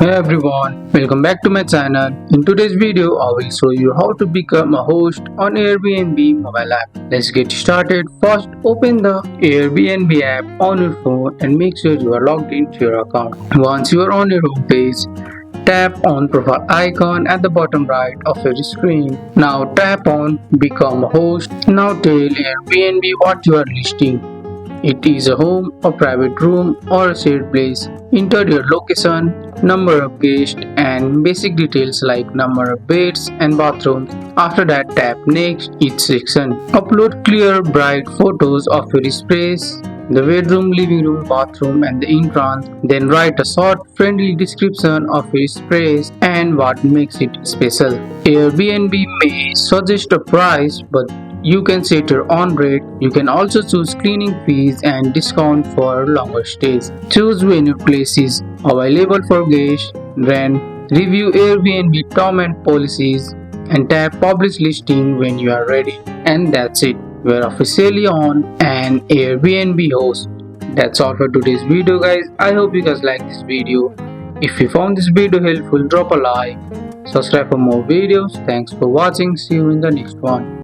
Hey everyone, welcome back to my channel. In today's video, I will show you how to become a host on Airbnb mobile app. Let's get started. First, open the Airbnb app on your phone and make sure you are logged into your account. Once you are on your home page, tap on profile icon at the bottom right of your screen. Now tap on become a host. Now tell Airbnb what you are listing. It is a home, a private room, or a shared place. Enter your location, number of guests, and basic details like number of beds and bathrooms. After that, tap Next each section. Upload clear, bright photos of your space, the bedroom, living room, bathroom, and the entrance. Then write a short, friendly description of your space and what makes it special. Airbnb may suggest a price, but you can set your own rate. You can also choose cleaning fees and discount for longer stays. Choose when your place is available for guests. Then review Airbnb terms and policies and tap publish listing when you are ready. And that's it. We are officially on an Airbnb host. That's all for today's video guys. I hope you guys like this video. If you found this video helpful, drop a like. Subscribe for more videos. Thanks for watching. See you in the next one.